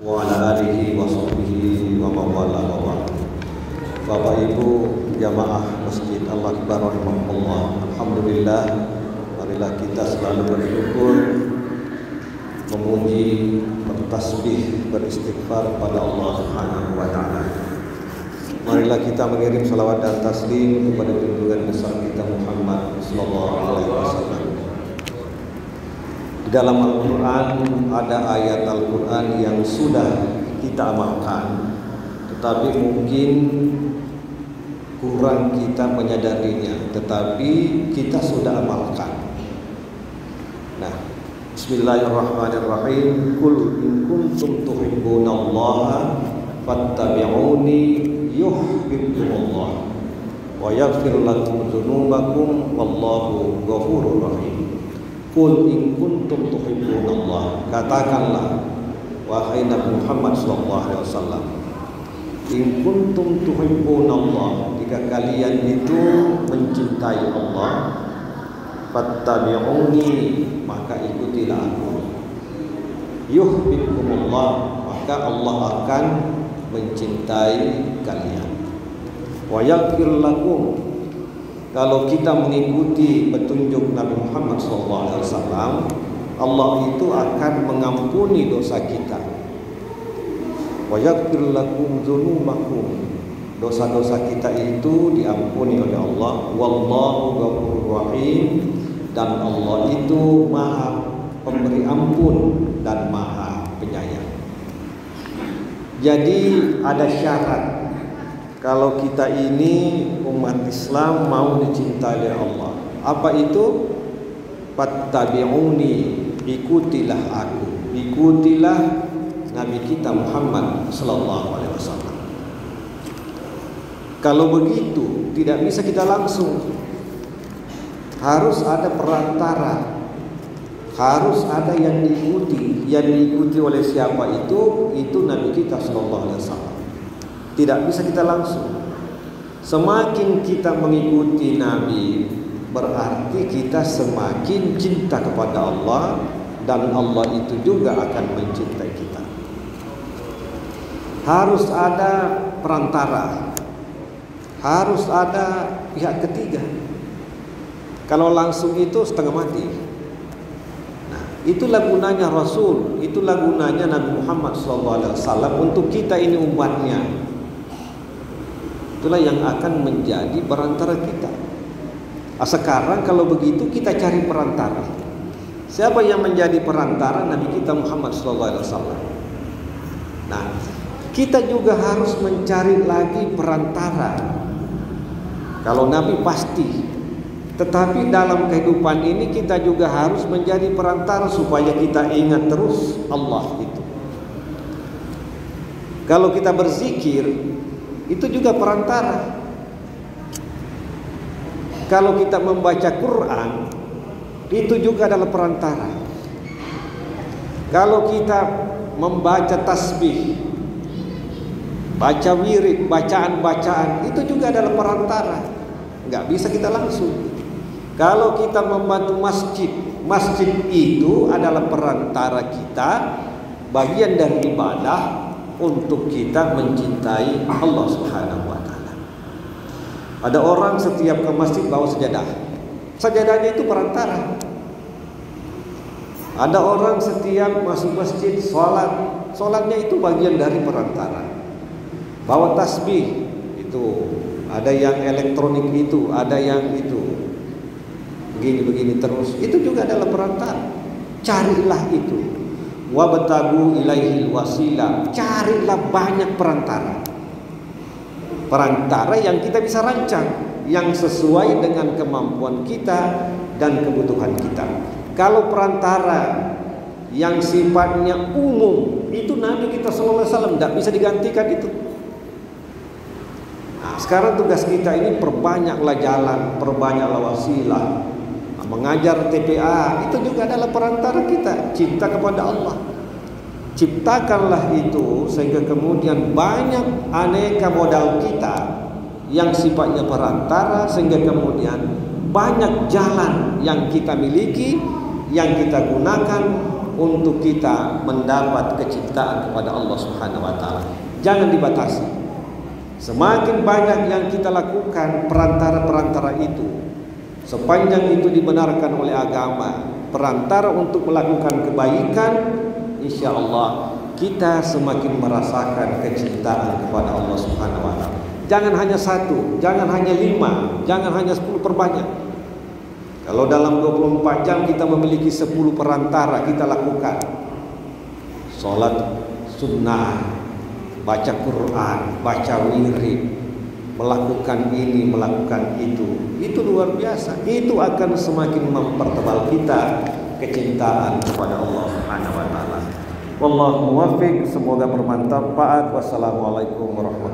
wa ala alihi wa sahbihi wa mawala wa ba'd. Bapak Ibu jamaah Masjid Al-Akbar rahimahullah, alhamdulillah, marilah kita selalu bersyukur, memuji, bertasbih, beristighfar kepada Allah Subhanahu wa taala. Marilah kita mengirim salawat dan taslim kepada junjungan besar kita Muhammad sallallahu alaihi wasallam. Di dalam Al-Quran ada ayat Al-Quran yang sudah kita amalkan, tetapi mungkin kurang kita menyadarinya, tetapi kita sudah amalkan. Nah, Bismillahirrahmanirrahim. Qul in kuntum tuhibbunallaha fattabi'uni yuhibbukumullah wa yaghfir lakum dzunubakum wallahu ghafurur rahim. Qul in kuntum tuhibbunallah, katakanlah wahai Nabi Muhammad sallallahu alaihi wasallam, in kuntum tuhibbunallah, jika kalian itu mencintai Allah, fattabi'uni, maka ikutilah aku, yuhibbukumullah, maka Allah akan mencintai kalian, wa yaghfir lakum. Kalau kita mengikuti petunjuk Nabi Muhammad SAW, Allah itu akan mengampuni dosa kita. Wa yaghfir lakum dzunubakum, dosa-dosa kita itu diampuni oleh Allah. Wallahu ghafurur rahim, dan Allah itu Maha Pemberi ampun dan Maha Penyayang. Jadi ada syarat. Kalau kita ini umat Islam mau dicintai oleh Allah, apa itu? Fattabi'uni, ikutilah aku, ikutilah Nabi kita Muhammad sallallahu alaihi wasallam. Kalau begitu tidak bisa kita langsung, harus ada perantara, harus ada yang diikuti. Yang diikuti oleh siapa itu? Itu Nabi kita sallallahu alaihi wasallam. Tidak bisa kita langsung. Semakin kita mengikuti Nabi, berarti kita semakin cinta kepada Allah, dan Allah itu juga akan mencintai kita. Harus ada perantara, harus ada pihak ketiga. Kalau langsung itu setengah mati. Nah, itulah gunanya Rasul, itulah gunanya Nabi Muhammad SAW untuk kita ini umatnya. Itulah yang akan menjadi perantara kita. Sekarang kalau begitu kita cari perantara. Siapa yang menjadi perantara? Nabi kita Muhammad SAW. Nah, kita juga harus mencari lagi perantara. Kalau Nabi pasti, tetapi dalam kehidupan ini kita juga harus menjadi perantara supaya kita ingat terus Allah itu. Kalau kita berzikir, itu juga perantara. Kalau kita membaca Quran, itu juga adalah perantara. Kalau kita membaca tasbih, baca wirid, bacaan-bacaan, itu juga adalah perantara. Nggak bisa kita langsung. Kalau kita membantu masjid, masjid itu adalah perantara kita, bagian dari ibadah untuk kita mencintai Allah Subhanahu wa taala. Ada orang setiap ke masjid bawa sejadah. Sajadahnya itu perantara. Ada orang setiap masuk masjid salat, salatnya itu bagian dari perantara. Bawa tasbih, itu ada yang elektronik, itu ada yang itu begini-begini terus, itu juga adalah perantara. Carilah itu. Wabtagu ilaihil wasilah, carilah banyak perantara. Perantara yang kita bisa rancang, yang sesuai dengan kemampuan kita dan kebutuhan kita. Kalau perantara yang sifatnya umum, itu Nabi kita sallallahu alaihi wasallam, tidak bisa digantikan itu. Nah, sekarang tugas kita ini perbanyaklah jalan, perbanyaklah wasilah. Mengajar TPA itu juga adalah perantara kita, cinta kepada Allah. Ciptakanlah itu sehingga kemudian banyak aneka modal kita yang sifatnya perantara, sehingga kemudian banyak jalan yang kita miliki, yang kita gunakan untuk kita mendapat kecintaan kepada Allah Subhanahu wa taala. Jangan dibatasi. Semakin banyak yang kita lakukan perantara-perantara itu, sepanjang itu dibenarkan oleh agama, perantara untuk melakukan kebaikan, insya Allah kita semakin merasakan kecintaan kepada Allah Subhanahu wa taala. Jangan hanya satu, jangan hanya 5, jangan hanya 10 perbanyak. Kalau dalam 24 jam kita memiliki 10 perantara kita lakukan, sholat sunnah, baca Quran, baca wirid, melakukan ini, melakukan itu luar biasa. Itu akan semakin mempertebal kita kecintaan kepada Allah Subhanahu wa taala. Wallahu muwaffiq, semoga bermanfaat. Wassalamualaikum warahmatullahi wabarakatuh.